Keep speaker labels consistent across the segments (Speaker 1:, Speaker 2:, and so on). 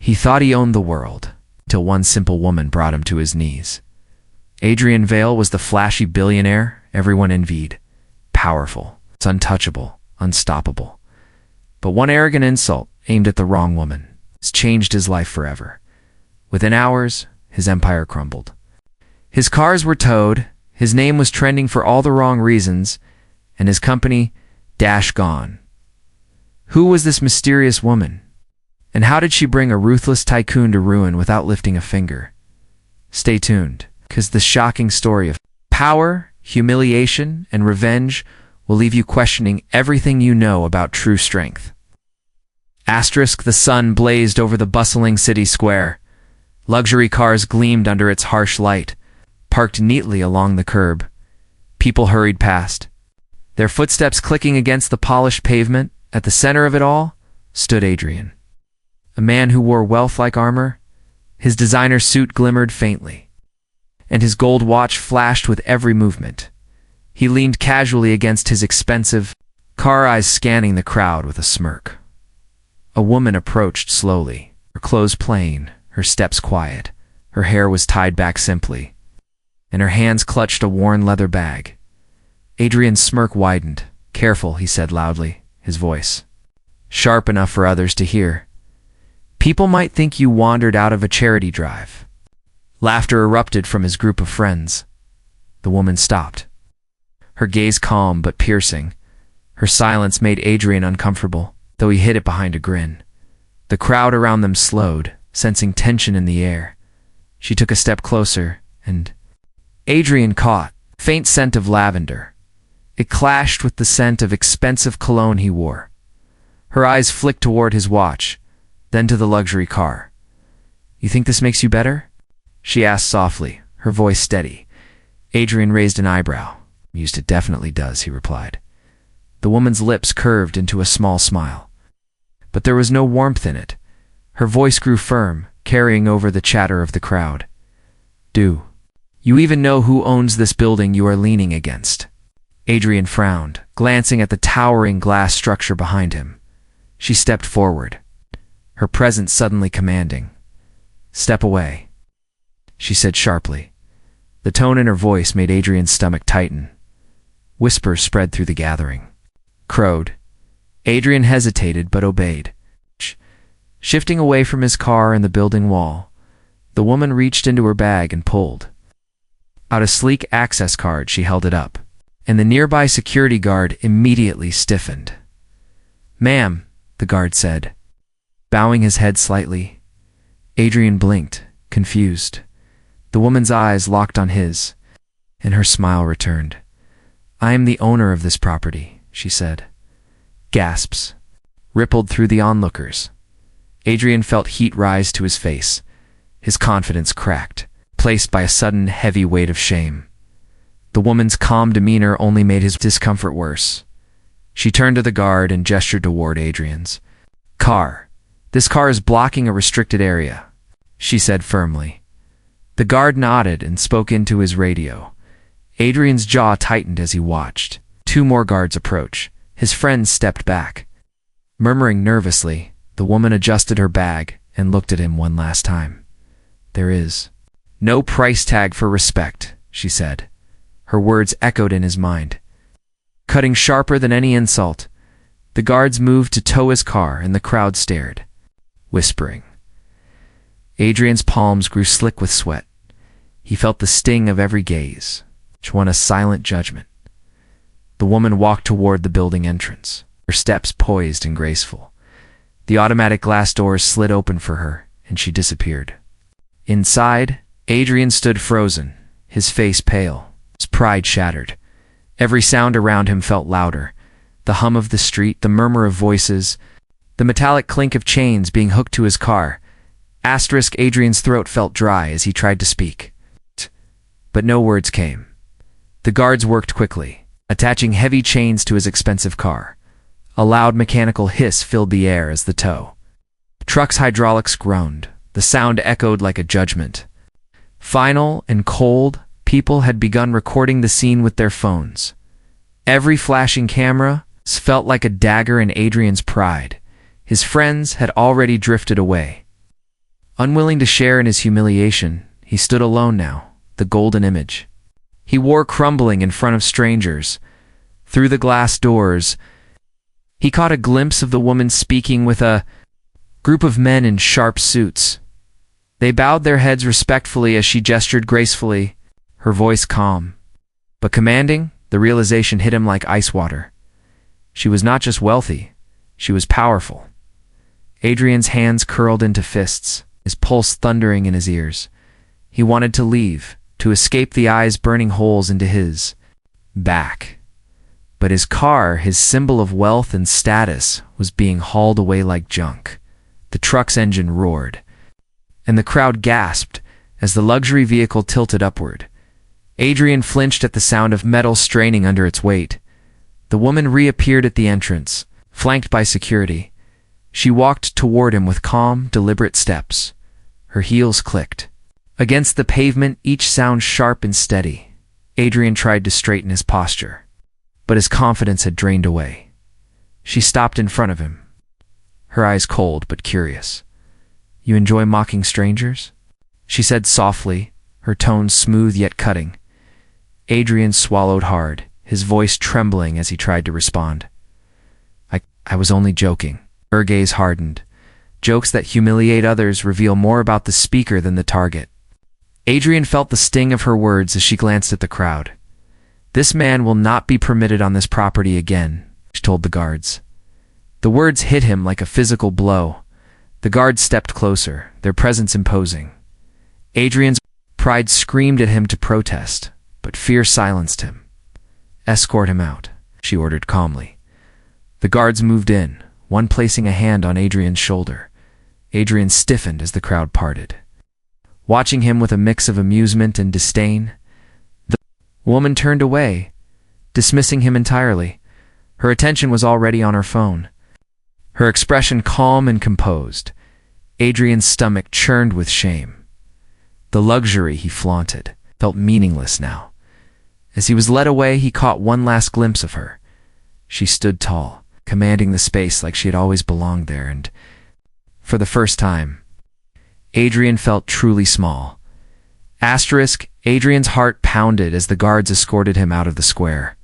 Speaker 1: He thought he owned the world, till one simple woman brought him to his knees. Adrian Vale was the flashy billionaire everyone envied. Powerful, untouchable, unstoppable. But one arrogant insult aimed at the wrong woman has changed his life forever. Within hours, his empire crumbled. His cars were towed, his name was trending for all the wrong reasons, and his company gone. Who was this mysterious woman? And how did she bring a ruthless tycoon to ruin without lifting a finger? Stay tuned, because the shocking story of power, humiliation, and revenge will leave you questioning everything you know about true strength. The sun blazed over the bustling city square. Luxury cars gleamed under its harsh light, parked neatly along the curb. People hurried past, their footsteps clicking against the polished pavement. At the center of it all stood Adrian, a man who wore wealth like armor. His designer suit glimmered faintly, and his gold watch flashed with every movement. He leaned casually against his expensive car, eyes scanning the crowd with a smirk. A woman approached slowly, her clothes plain, her steps quiet. Her hair was tied back simply, and her hands clutched a worn leather bag. Adrian's smirk widened. "Careful," he said loudly, his voice sharp enough for others to hear. "People might think you wandered out of a charity drive." Laughter erupted from his group of friends. The woman stopped, her gaze calm but piercing. Her silence made Adrian uncomfortable, though he hid it behind a grin. The crowd around them slowed, sensing tension in the air. She took a step closer, and Adrian caught a faint scent of lavender. It clashed with the scent of expensive cologne he wore. Her eyes flicked toward his watch, then to the luxury car. "You think this makes you better?" she asked softly, her voice steady. Adrian raised an eyebrow. "It definitely does," he replied. The woman's lips curved into a small smile, but there was no warmth in it. Her voice grew firm, carrying over the chatter of the crowd. "Do you even know who owns this building you are leaning against?" Adrian frowned, glancing at the towering glass structure behind him. She stepped forward, her presence suddenly commanding. "Step away," she said sharply. The tone in her voice made Adrian's stomach tighten. Whispers spread through the gathering. Crowed. Adrian hesitated but obeyed. Shifting away from his car and the building wall, the woman reached into her bag and pulled out a sleek access card. She held it up, and the nearby security guard immediately stiffened. "Ma'am," the guard said, bowing his head slightly. Adrian blinked, confused. The woman's eyes locked on his, and her smile returned. "I am the owner of this property," she said. Gasps rippled through the onlookers. Adrian felt heat rise to his face. His confidence cracked, placed by a sudden heavy weight of shame. The woman's calm demeanor only made his discomfort worse. She turned to the guard and gestured toward Adrian's car. "This car is blocking a restricted area," she said firmly. The guard nodded and spoke into his radio. Adrian's jaw tightened as he watched 2 more guards approach. His friends stepped back. Murmuring nervously, the woman adjusted her bag and looked at him one last time. "There is no price tag for respect," she said. Her words echoed in his mind, cutting sharper than any insult. The guards moved to tow his car, and the crowd stared, whispering. Adrian's palms grew slick with sweat. He felt the sting of every gaze, which won a silent judgment. The woman walked toward the building entrance, her steps poised and graceful. The automatic glass doors slid open for her, and she disappeared. Inside, Adrian stood frozen, his face pale, his pride shattered. Every sound around him felt louder. The hum of the street, the murmur of voices, the metallic clink of chains being hooked to his car. Adrian's throat felt dry as he tried to speak, but no words came. The guards worked quickly, attaching heavy chains to his expensive car. A loud mechanical hiss filled the air as the tow truck's hydraulics groaned. The sound echoed like a judgment. Final and cold, people had begun recording the scene with their phones. Every flashing camera felt like a dagger in Adrian's pride. His friends had already drifted away. Unwilling to share in his humiliation, he stood alone now, the golden image. He wore crumbling in front of strangers. Through the glass doors, he caught a glimpse of the woman speaking with a group of men in sharp suits. They bowed their heads respectfully as she gestured gracefully, her voice calm. But commanding, the realization hit him like ice water. She was not just wealthy, she was powerful. Adrian's hands curled into fists, his pulse thundering in his ears. He wanted to leave, to escape the eyes burning holes into his back. But his car, his symbol of wealth and status, was being hauled away like junk. The truck's engine roared, and the crowd gasped as the luxury vehicle tilted upward. Adrian flinched at the sound of metal straining under its weight. The woman reappeared at the entrance, flanked by security. She walked toward him with calm, deliberate steps. Her heels clicked against the pavement, each sound sharp and steady. Adrian tried to straighten his posture, but his confidence had drained away. She stopped in front of him, her eyes cold but curious. "You enjoy mocking strangers?" she said softly, her tone smooth yet cutting. Adrian swallowed hard, his voice trembling as he tried to respond. I was only joking. Her gaze hardened. Jokes that humiliate others reveal more about the speaker than the target. Adrian felt the sting of her words as she glanced at the crowd. "This man will not be permitted on this property again," she told the guards. The words hit him like a physical blow. The guards stepped closer, their presence imposing. Adrian's pride screamed at him to protest, but fear silenced him. "Escort him out," she ordered calmly. The guards moved in, one placing a hand on Adrian's shoulder. Adrian stiffened as the crowd parted. Watching him with a mix of amusement and disdain, the woman turned away, dismissing him entirely. Her attention was already on her phone. Her expression calm and composed. Adrian's stomach churned with shame. The luxury he flaunted felt meaningless now. As he was led away, he caught one last glimpse of her. She stood tall, commanding the space like she had always belonged there, and for the first time, Adrian felt truly small. Adrian's heart pounded as the guards escorted him out of the square.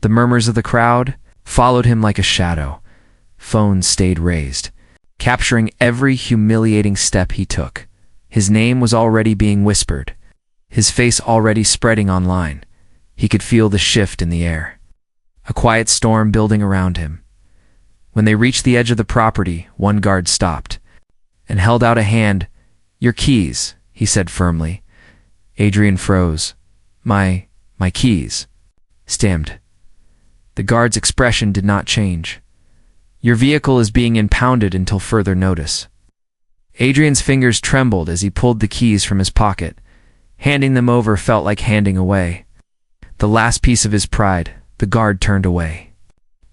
Speaker 1: The murmurs of the crowd followed him like a shadow. Phones stayed raised, capturing every humiliating step he took. His name was already being whispered, his face already spreading online. He could feel the shift in the air, a quiet storm building around him. When they reached the edge of the property, one guard stopped and held out a hand. "Your keys," he said firmly. Adrian froze. My keys," stammered. The guard's expression did not change. "Your vehicle is being impounded until further notice." Adrian's fingers trembled as he pulled the keys from his pocket. Handing them over felt like handing away the last piece of his pride. The guard turned away,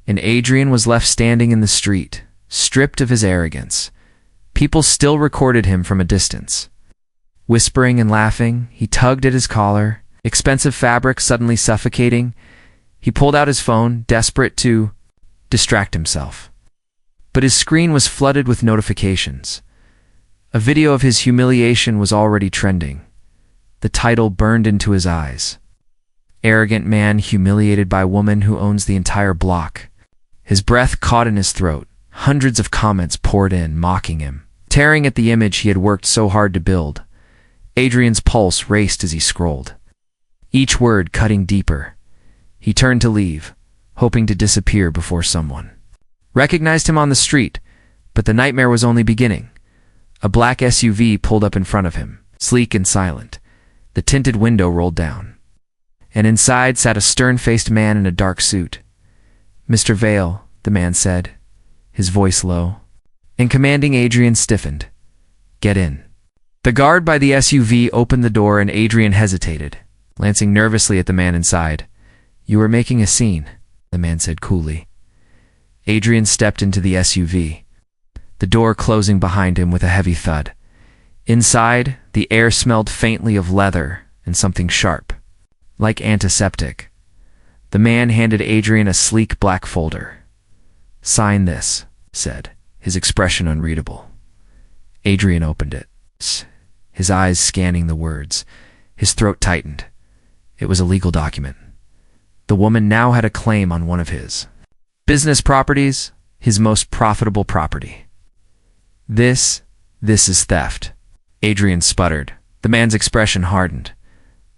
Speaker 1: and Adrian was left standing in the street, stripped of his arrogance. People still recorded him from a distance. Whispering and laughing, he tugged at his collar, expensive fabric suddenly suffocating. He pulled out his phone, desperate to distract himself. But his screen was flooded with notifications. A video of his humiliation was already trending. The title burned into his eyes. "Arrogant man humiliated by woman who owns the entire block." His breath caught in his throat. Hundreds of comments poured in, mocking him, tearing at the image he had worked so hard to build. Adrian's pulse raced as he scrolled, each word cutting deeper. He turned to leave, hoping to disappear before someone recognized him on the street, but the nightmare was only beginning. A black SUV pulled up in front of him, sleek and silent. The tinted window rolled down, and inside sat a stern-faced man in a dark suit. "Mr. Vale," the man said, his voice low, and commanding. Adrian stiffened. "Get in." The guard by the SUV opened the door and Adrian hesitated, glancing nervously at the man inside. "You are making a scene," the man said coolly. Adrian stepped into the SUV, the door closing behind him with a heavy thud. Inside, the air smelled faintly of leather and something sharp, like antiseptic. The man handed Adrian a sleek black folder. "Sign this," said, his expression unreadable. Adrian opened it, his eyes scanning the words. His throat tightened. It was a legal document. The woman now had a claim on one of his business properties, his most profitable property. This is theft. Adrian sputtered. The man's expression hardened.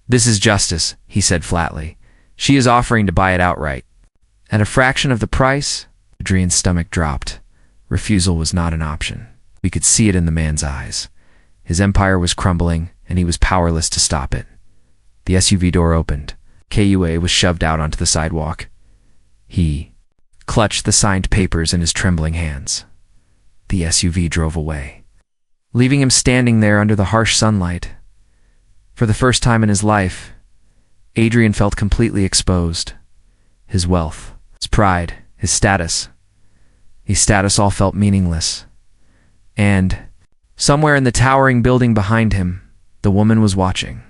Speaker 1: This is justice, he said flatly. She is offering to buy it outright. At a fraction of the price, Adrian's stomach dropped. Refusal was not an option. We could see it in the man's eyes. His empire was crumbling, and he was powerless to stop it. The SUV door opened. KUA was shoved out onto the sidewalk. He clutched the signed papers in his trembling hands. The SUV drove away, leaving him standing there under the harsh sunlight. For the first time in his life, Adrian felt completely exposed. His wealth, his pride, his status. His status all felt meaningless. And somewhere in the towering building behind him, the woman was watching.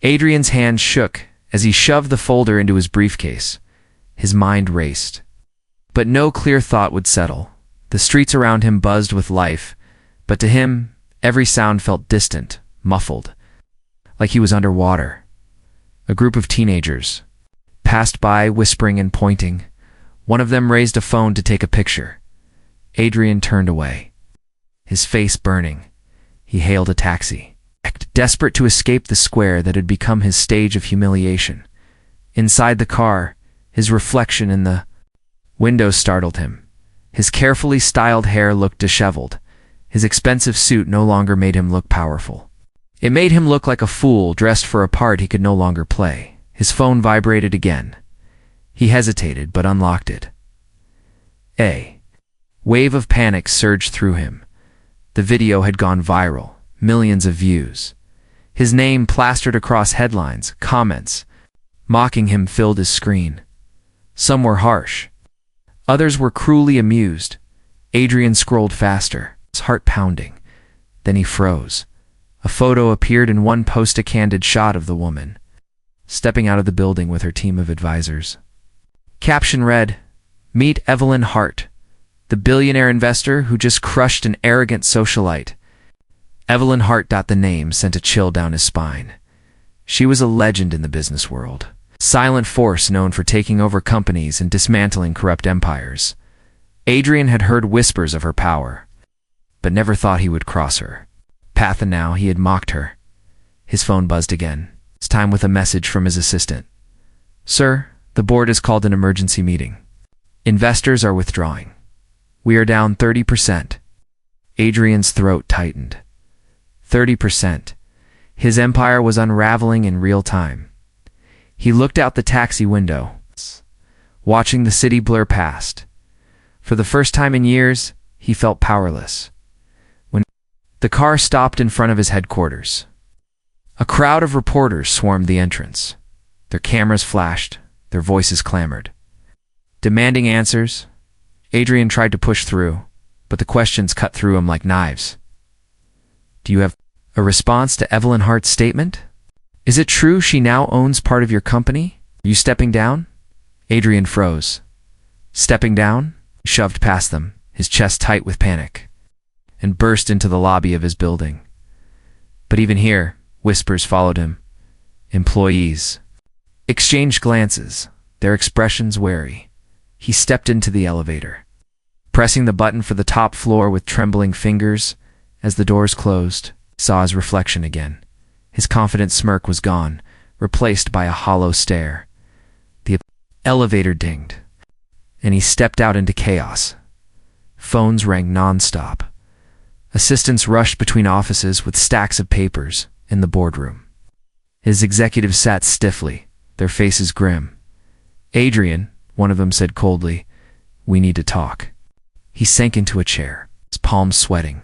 Speaker 1: Adrian's hand shook as he shoved the folder into his briefcase. His mind raced. But no clear thought would settle. The streets around him buzzed with life, but to him, every sound felt distant, muffled, like he was underwater. A group of teenagers passed by, whispering and pointing. One of them raised a phone to take a picture. Adrian turned away, his face burning. He hailed a taxi, desperate to escape the square that had become his stage of humiliation. Inside the car, his reflection in the window startled him. His carefully styled hair looked disheveled. His expensive suit no longer made him look powerful. It made him look like a fool dressed for a part he could no longer play. His phone vibrated again. He hesitated but unlocked it. A wave of panic surged through him. The video had gone viral, millions of views. His name plastered across headlines, comments. Mocking him filled his screen. Some were harsh. Others were cruelly amused. Adrian scrolled faster, his heart pounding. Then he froze. A photo appeared in one post, a candid shot of the woman stepping out of the building with her team of advisors. Caption read, "Meet Evelyn Hart, the billionaire investor who just crushed an arrogant socialite." Evelyn Hart. The name sent a chill down his spine. She was a legend in the business world. Silent force known for taking over companies and dismantling corrupt empires. Adrian had heard whispers of her power, but never thought he would cross her path, and now he had mocked her. His phone buzzed again, this time with a message from his assistant. "Sir, the board has called an emergency meeting. Investors are withdrawing. We are down 30%. Adrian's throat tightened. 30%. His empire was unraveling in real time. He looked out the taxi window, watching the city blur past. For the first time in years, he felt powerless. When the car stopped in front of his headquarters, a crowd of reporters swarmed the entrance. Their cameras flashed, their voices clamored. Demanding answers, Adrian tried to push through, but the questions cut through him like knives. "Do you have a response to Evelyn Hart's statement? Is it true she now owns part of your company? Are you stepping down?" Adrian froze. Stepping down? He shoved past them, his chest tight with panic, and burst into the lobby of his building. But even here, whispers followed him. Employees exchanged glances, their expressions wary. He stepped into the elevator, pressing the button for the top floor with trembling fingers. As the doors closed, he saw his reflection again. His confident smirk was gone, replaced by a hollow stare. The elevator dinged, and he stepped out into chaos. Phones rang nonstop. Assistants rushed between offices with stacks of papers in the boardroom. His executives sat stiffly, their faces grim. "Adrian," one of them said coldly, "we need to talk." He sank into a chair, his palms sweating.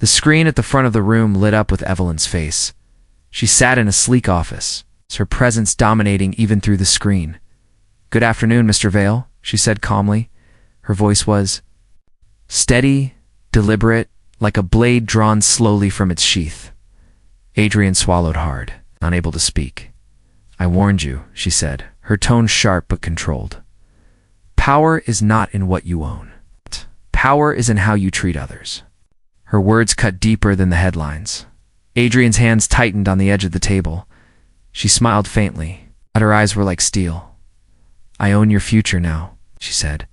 Speaker 1: The screen at the front of the room lit up with Evelyn's face. She sat in a sleek office, her presence dominating even through the screen. "Good afternoon, Mr. Vale," she said calmly. Her voice was steady, deliberate, like a blade drawn slowly from its sheath. Adrian swallowed hard, unable to speak. "I warned you," she said, her tone sharp but controlled. "Power is not in what you own. Power is in how you treat others." Her words cut deeper than the headlines. Adrian's hands tightened on the edge of the table. She smiled faintly, but her eyes were like steel. "I own your future now," she said.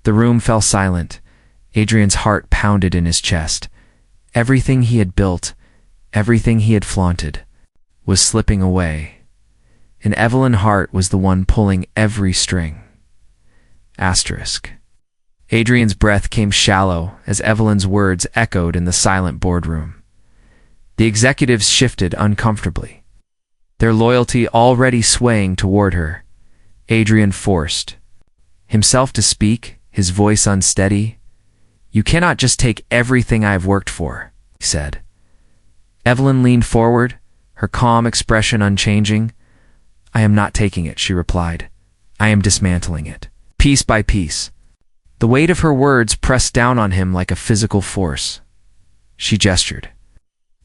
Speaker 1: The room fell silent. Adrian's heart pounded in his chest. Everything he had built, everything he had flaunted, was slipping away. And Evelyn Hart was the one pulling every string. Asterisk. Adrian's breath came shallow as Evelyn's words echoed in the silent boardroom. The executives shifted uncomfortably, their loyalty already swaying toward her. Adrian forced himself to speak, his voice unsteady. "You cannot just take everything I have worked for," he said. Evelyn leaned forward, her calm expression unchanging. "I am not taking it," she replied. "I am dismantling it, piece by piece." The weight of her words pressed down on him like a physical force. She gestured,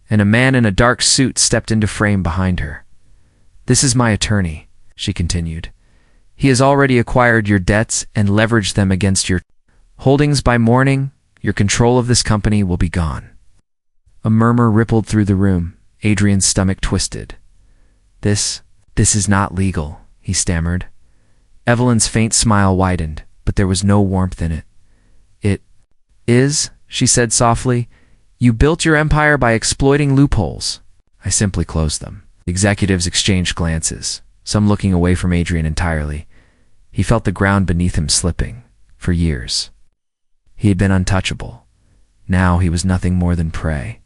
Speaker 1: and a man in a dark suit stepped into frame behind her. "This is my attorney," she continued. "He has already acquired your debts and leveraged them against your holdings. By morning, your control of this company will be gone." A murmur rippled through the room. Adrian's stomach twisted. This is not legal," he stammered. Evelyn's faint smile widened, but there was no warmth in it. "It is," she said softly. "You built your empire by exploiting loopholes. I simply closed them." The executives exchanged glances, some looking away from Adrian entirely. He felt the ground beneath him slipping. For years, he had been untouchable. Now he was nothing more than prey.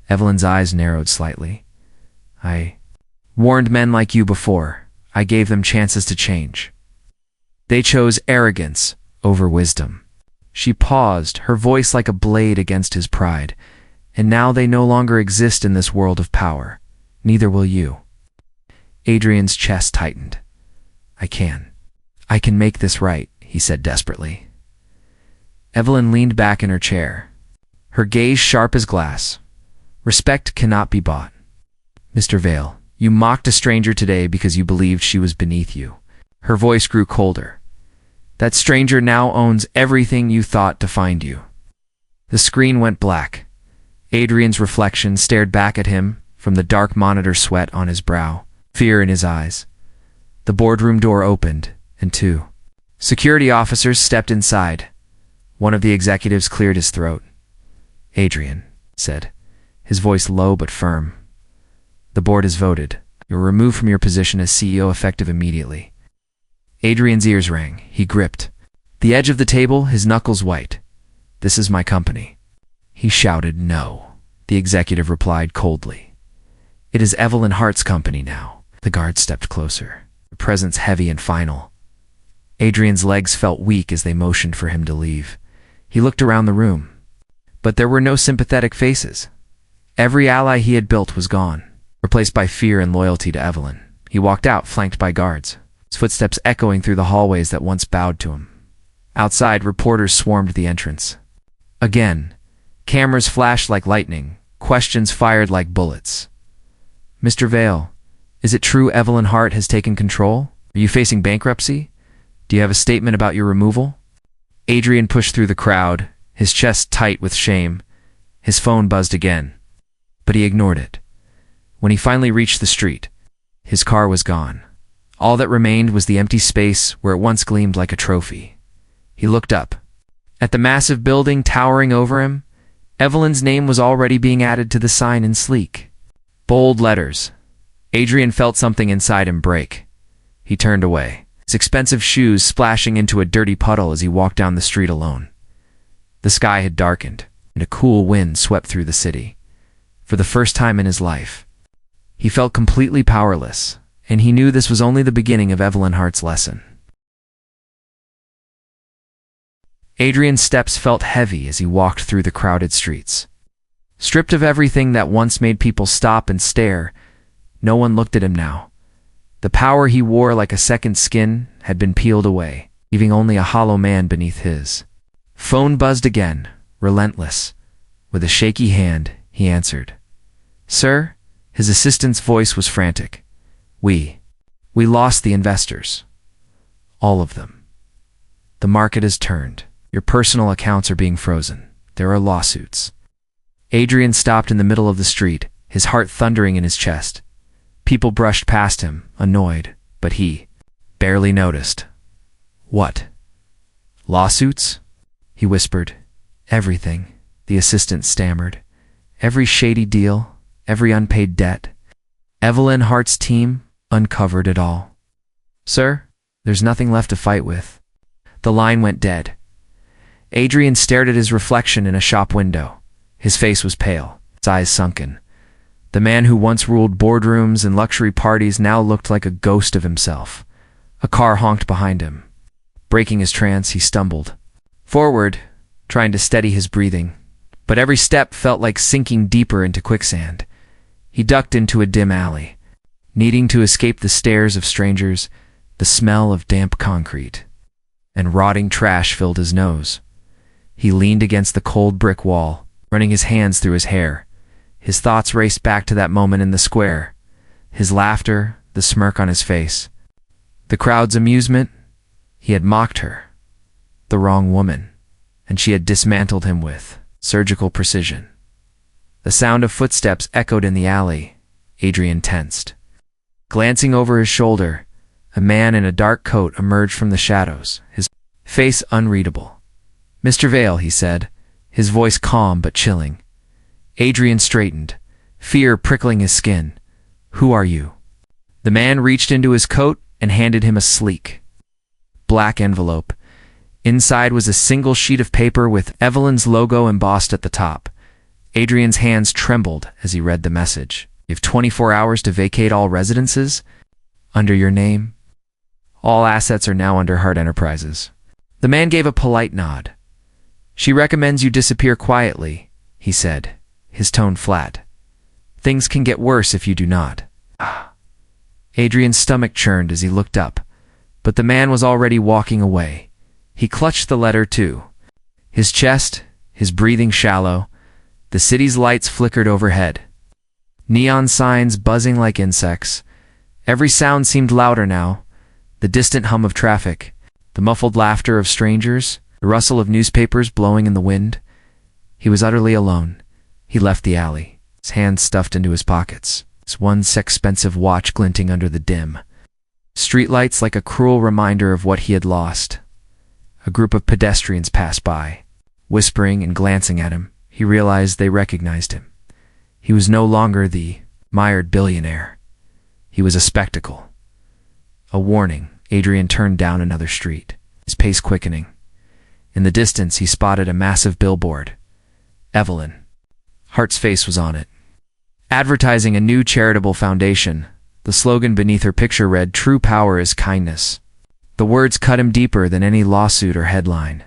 Speaker 1: Evelyn's eyes narrowed slightly. "I warned men like you before. I gave them chances to change. They chose arrogance over wisdom." She paused, her voice like a blade against his pride. "And now they no longer exist in this world of power. Neither will you." Adrian's chest tightened. I can make this right," he said desperately. Evelyn leaned back in her chair, her gaze sharp as glass. "Respect cannot be bought. Mr. Vale, you mocked a stranger today because you believed she was beneath you." Her voice grew colder. "That stranger now owns everything you thought defined you." The screen went black. Adrian's reflection stared back at him from the dark monitor, sweat on his brow, fear in his eyes. The boardroom door opened, and two security officers stepped inside. One of the executives cleared his throat. "Adrian," said, his voice low but firm, "the board has voted. You're removed from your position as CEO effective immediately." Adrian's ears rang. He gripped the edge of the table, his knuckles white. "This is my company." He shouted. "No," the executive replied coldly. "It is Evelyn Hart's company now." The guard stepped closer, their presence heavy and final. Adrian's legs felt weak as they motioned for him to leave. He looked around the room, but there were no sympathetic faces. Every ally he had built was gone, replaced by fear and loyalty to Evelyn. He walked out, flanked by guards, his footsteps echoing through the hallways that once bowed to him. Outside, reporters swarmed the entrance. Again, cameras flashed like lightning, questions fired like bullets. "Mr. Vale, is it true Evelyn Hart has taken control? Are you facing bankruptcy? Do you have a statement about your removal?" Adrian pushed through the crowd, his chest tight with shame. His phone buzzed again, but he ignored it. When he finally reached the street, his car was gone. All that remained was the empty space where it once gleamed like a trophy. He looked up. At the massive building towering over him, Evelyn's name was already being added to the sign in sleek, bold letters. Adrian felt something inside him break. He turned away, his expensive shoes splashing into a dirty puddle as he walked down the street alone. The sky had darkened, and a cool wind swept through the city. For the first time in his life, he felt completely powerless, and he knew this was only the beginning of Evelyn Hart's lesson. Adrian's steps felt heavy as he walked through the crowded streets. Stripped of everything that once made people stop and stare, no one looked at him now. The power he wore like a second skin had been peeled away, leaving only a hollow man beneath his. Phone buzzed again, relentless. With a shaky hand, he answered. "Sir?" His assistant's voice was frantic. We lost the investors. All of them. The market has turned. Your personal accounts are being frozen. There are lawsuits. Adrian stopped in the middle of the street, his heart thundering in his chest. People brushed past him, annoyed, but he barely noticed. What? Lawsuits? He whispered. Everything, the assistant stammered. Every shady deal, every unpaid debt. Evelyn Hart's team uncovered it all. Sir, there's nothing left to fight with. The line went dead. Adrian stared at his reflection in a shop window. His face was pale, his eyes sunken. The man who once ruled boardrooms and luxury parties now looked like a ghost of himself. A car honked behind him. Breaking his trance, he stumbled forward, trying to steady his breathing, but every step felt like sinking deeper into quicksand. He ducked into a dim alley, needing to escape the stares of strangers. The smell of damp concrete and rotting trash filled his nose. He leaned against the cold brick wall, running his hands through his hair. His thoughts raced back to that moment in the square. His laughter, the smirk on his face. The crowd's amusement. He had mocked her, the wrong woman, and she had dismantled him with surgical precision. The sound of footsteps echoed in the alley. Adrian tensed. Glancing over his shoulder, a man in a dark coat emerged from the shadows, his face unreadable. "Mr. Vale," he said, his voice calm but chilling. Adrian straightened, fear prickling his skin. "Who are you?" The man reached into his coat and handed him a sleek, black envelope. Inside was a single sheet of paper with Evelyn's logo embossed at the top. Adrian's hands trembled as he read the message. "You have 24 hours to vacate all residences under your name. All assets are now under Hart Enterprises." The man gave a polite nod. "She recommends you disappear quietly," he said, his tone flat. "Things can get worse if you do not." Adrian's stomach churned as he looked up, but the man was already walking away. He clutched the letter too. His chest, his breathing shallow. The city's lights flickered overhead. Neon signs buzzing like insects. Every sound seemed louder now. The distant hum of traffic, the muffled laughter of strangers, the rustle of newspapers blowing in the wind. He was utterly alone. He left the alley, his hands stuffed into his pockets, his one expensive watch glinting under the dim streetlights like a cruel reminder of what he had lost. A group of pedestrians passed by, whispering and glancing at him. He realized they recognized him. He was no longer the mired billionaire. He was a spectacle. A warning. Adrian turned down another street, his pace quickening. In the distance, he spotted a massive billboard. Evelyn. Hart's face was on it. Advertising a new charitable foundation. The slogan beneath her picture read, "True power is kindness." The words cut him deeper than any lawsuit or headline.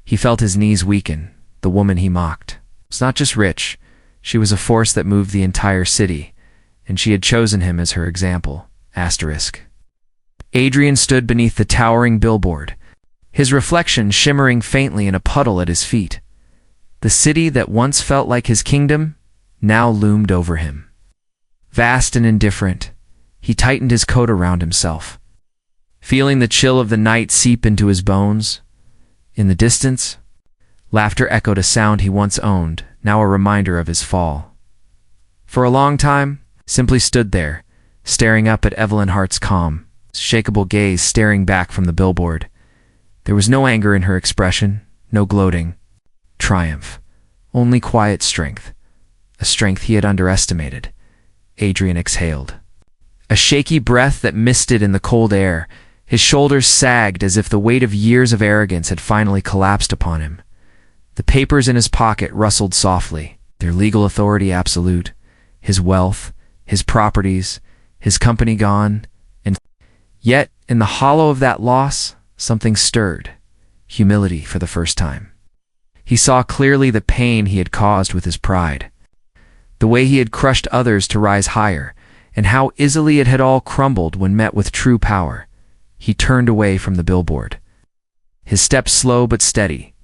Speaker 1: He felt his knees weaken. The woman he mocked was not just rich. She was a force that moved the entire city, and she had chosen him as her example. Asterisk. Adrian stood beneath the towering billboard, his reflection shimmering faintly in a puddle at his feet. The city that once felt like his kingdom now loomed over him. Vast and indifferent, he tightened his coat around himself, feeling the chill of the night seep into his bones. In the distance, laughter echoed a sound he once owned, now a reminder of his fall. For a long time, simply stood there, staring up at Evelyn Hart's calm, shakable gaze staring back from the billboard. There was no anger in her expression, no gloating triumph, only quiet strength, a strength he had underestimated. Adrian exhaled, a shaky breath that misted in the cold air. His shoulders sagged as if the weight of years of arrogance had finally collapsed upon him. The papers in his pocket rustled softly, their legal authority absolute, his wealth, his properties, his company gone, and yet, in the hollow of that loss, something stirred, humility for the first time. He saw clearly the pain he had caused with his pride, the way he had crushed others to rise higher, and how easily it had all crumbled when met with true power. He turned away from the billboard, his steps slow but steady.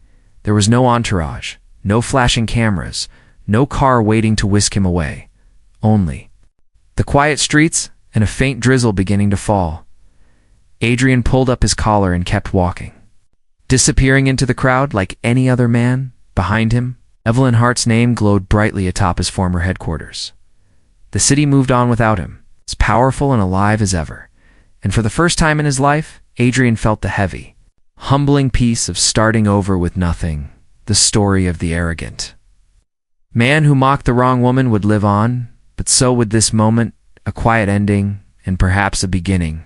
Speaker 1: There was no entourage, no flashing cameras, no car waiting to whisk him away. Only the quiet streets and a faint drizzle beginning to fall. Adrian pulled up his collar and kept walking, disappearing into the crowd like any other man. Behind him, Evelyn Hart's name glowed brightly atop his former headquarters. The city moved on without him, as powerful and alive as ever. And for the first time in his life, Adrian felt the heavy, humbling peace of starting over with nothing, the story of the arrogant man who mocked the wrong woman would live on, but so would this moment, a quiet ending, and perhaps a beginning